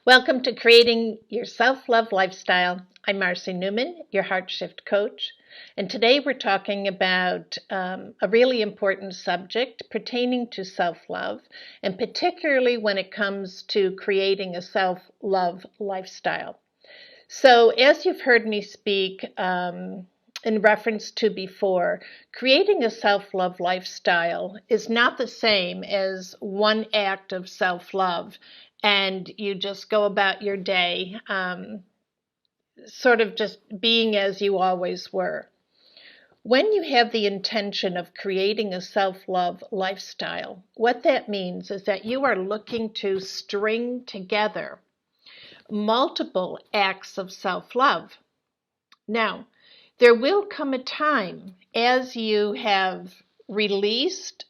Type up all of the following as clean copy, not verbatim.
Welcome to Creating Your Self-Love Lifestyle. I'm Marcy Newman, your Heart Shift coach. And today we're talking about a really important subject pertaining to self-love, and particularly when it comes to creating a self-love lifestyle. So as you've heard me speak in reference to before, creating a self-love lifestyle is not the same as one act of self-love and you just go about your day sort of just being as you always were. When you have the intention of creating a self-love lifestyle, what that means is that you are looking to string together multiple acts of self-love. Now, there will come a time as you have released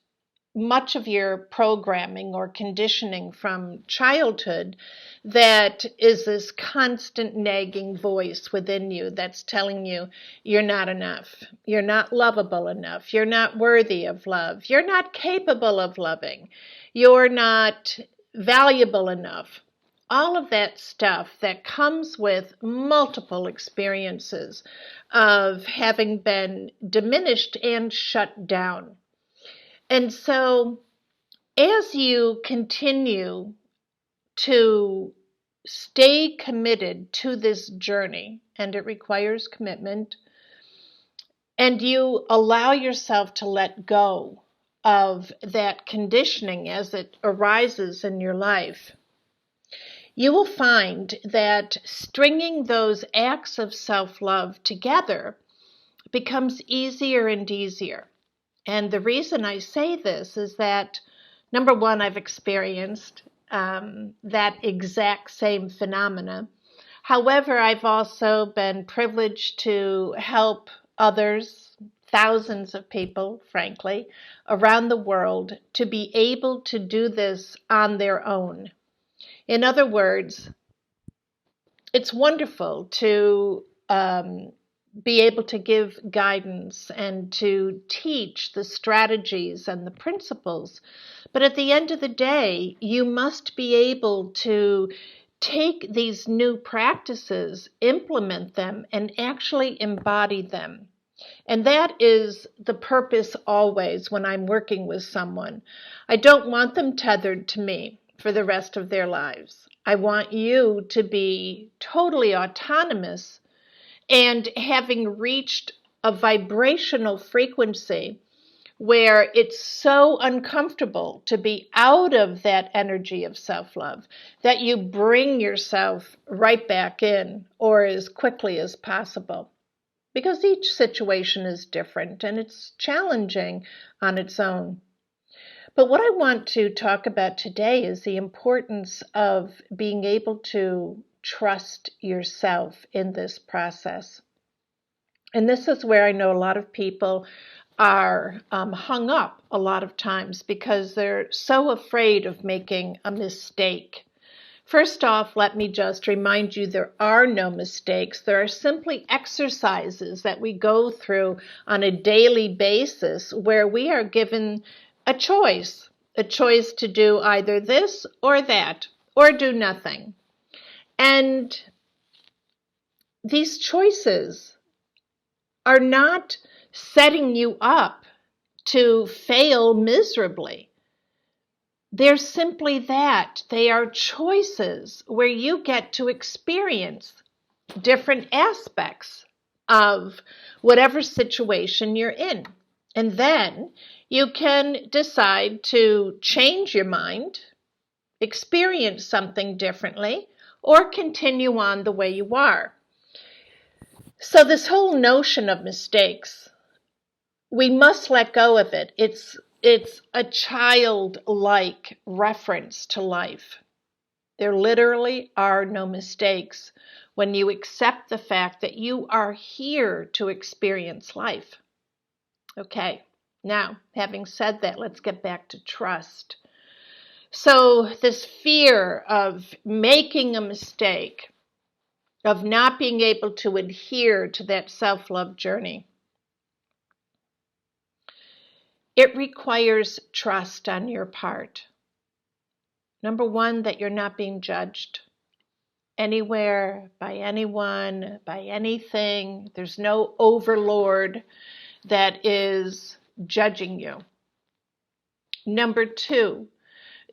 much of your programming or conditioning from childhood that is this constant nagging voice within you that's telling you you're not enough, you're not lovable enough, you're not worthy of love, you're not capable of loving, you're not valuable enough. All of that stuff that comes with multiple experiences of having been diminished and shut down. And so as you continue to stay committed to this journey, and it requires commitment, and you allow yourself to let go of that conditioning as it arises in your life, you will find that stringing those acts of self-love together becomes easier and easier. And the reason I say this is that, number one, I've experienced that exact same phenomena. However, I've also been privileged to help others, thousands of people, frankly, around the world to be able to do this on their own. In other words, it's wonderful to be able to give guidance and to teach the strategies and the principles. But at the end of the day, you must be able to take these new practices, implement them, and actually embody them. And that is the purpose always when I'm working with someone. I don't want them tethered to me for the rest of their lives. I want you to be totally autonomous and having reached a vibrational frequency where it's so uncomfortable to be out of that energy of self-love that you bring yourself right back in or as quickly as possible. Because each situation is different and it's challenging on its own. But what I want to talk about today is the importance of being able to trust yourself in this process. And this is where I know a lot of people are hung up a lot of times because they're so afraid of making a mistake. First off, let me just remind you there are no mistakes. There are simply exercises that we go through on a daily basis where we are given a choice to do either this or that, or do nothing. And these choices are not setting you up to fail miserably. They're simply that. They are choices where you get to experience different aspects of whatever situation you're in. And then you can decide to change your mind, experience something differently, or continue on the way you are. So this whole notion of mistakes, we must let go of it. It's a childlike reference to life. There literally are no mistakes when you accept the fact that you are here to experience life. Okay, now, having said that, let's get back to trust. So this fear of making a mistake, of not being able to adhere to that self-love journey, it requires trust on your part. Number one, that you're not being judged. anywhere, by anyone, by anything. There's no overlord that is judging you. Number 2,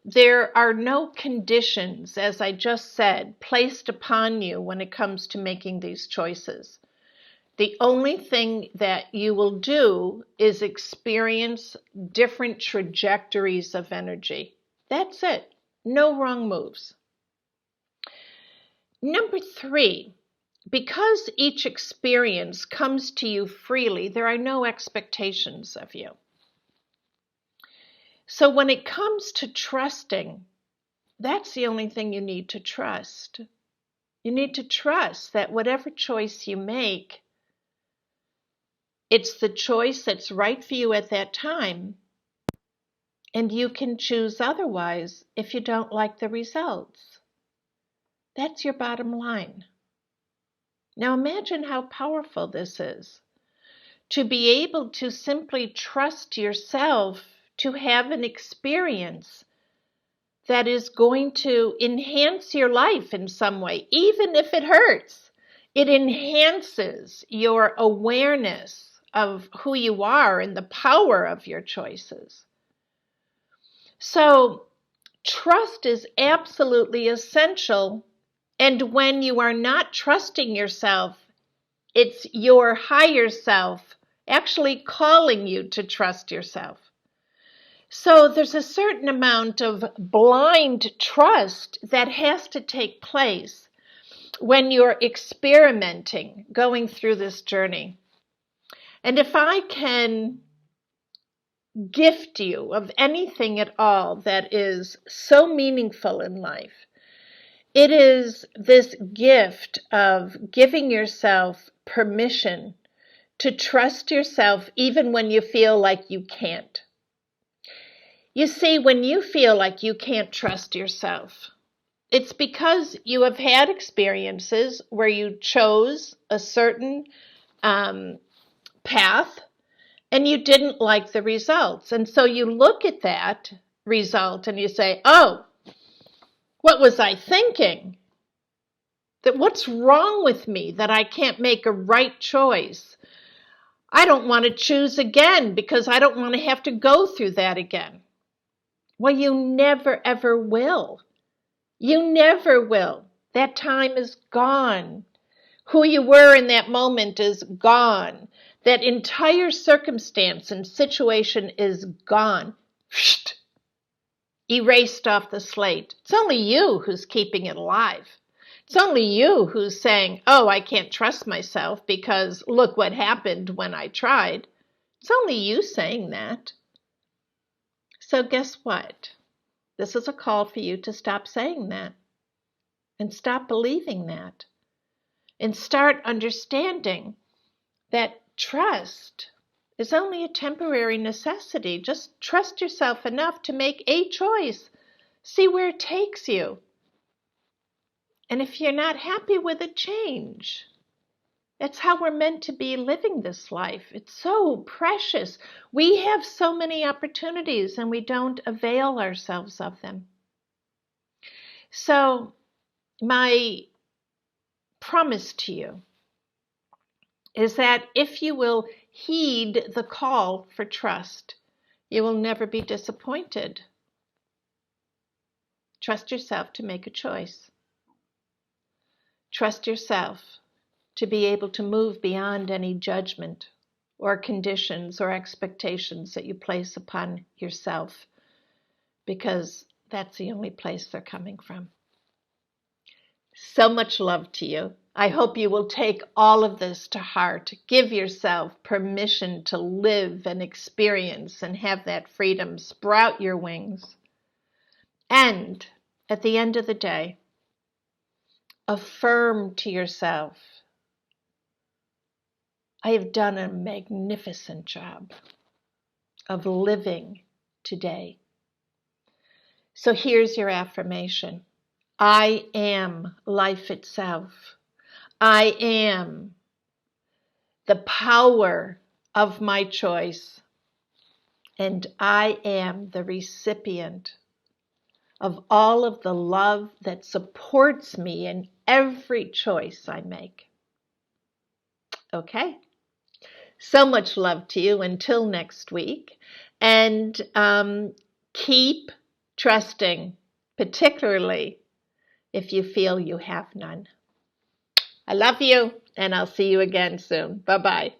there are no conditions, as I just said, placed upon you when it comes to making these choices. The only thing that you will do is experience different trajectories of energy. That's it. No wrong moves. Number 3, because each experience comes to you freely, there are no expectations of you. So when it comes to trusting, that's the only thing you need to trust. You need to trust that whatever choice you make, it's the choice that's right for you at that time, and you can choose otherwise if you don't like the results. That's your bottom line. Now imagine how powerful this is, to be able to simply trust yourself to have an experience that is going to enhance your life in some way, even if it hurts. It enhances your awareness of who you are and the power of your choices. So trust is absolutely essential. And when you are not trusting yourself, it's your higher self actually calling you to trust yourself. So there's a certain amount of blind trust that has to take place when you're experimenting, going through this journey. And if I can gift you of anything at all that is so meaningful in life, it is this gift of giving yourself permission to trust yourself even when you feel like you can't. You see, when you feel like you can't trust yourself, it's because you have had experiences where you chose a certain path and you didn't like the results. And so you look at that result and you say, oh, what was I thinking? What's wrong with me that I can't make a right choice? I don't want to choose again because I don't want to have to go through that again. Well, you never, ever will. You never will. That time is gone. Who you were in that moment is gone. That entire circumstance and situation is gone. Erased off the slate. It's only you who's keeping it alive. It's only you who's saying, oh, I can't trust myself because look what happened when I tried. It's only you saying that. So guess what? This is a call for you to stop saying that and stop believing that and start understanding that trust is only a temporary necessity. Just trust yourself enough to make a choice. See where it takes you. And if you're not happy with it, change. That's how we're meant to be living this life. It's so precious. We have so many opportunities and we don't avail ourselves of them. So my promise to you is that if you will heed the call for trust, you will never be disappointed. Trust yourself to make a choice. Trust yourself to be able to move beyond any judgment or conditions or expectations that you place upon yourself, because that's the only place they're coming from. So much love to you. I hope you will take all of this to heart. Give yourself permission to live and experience and have that freedom. Sprout your wings. And at the end of the day, affirm to yourself, I have done a magnificent job of living today. So here's your affirmation. I am life itself. I am the power of my choice. And I am the recipient of all of the love that supports me in every choice I make. Okay? So much love to you until next week. And keep trusting, particularly if you feel you have none. I love you, and I'll see you again soon. Bye-bye.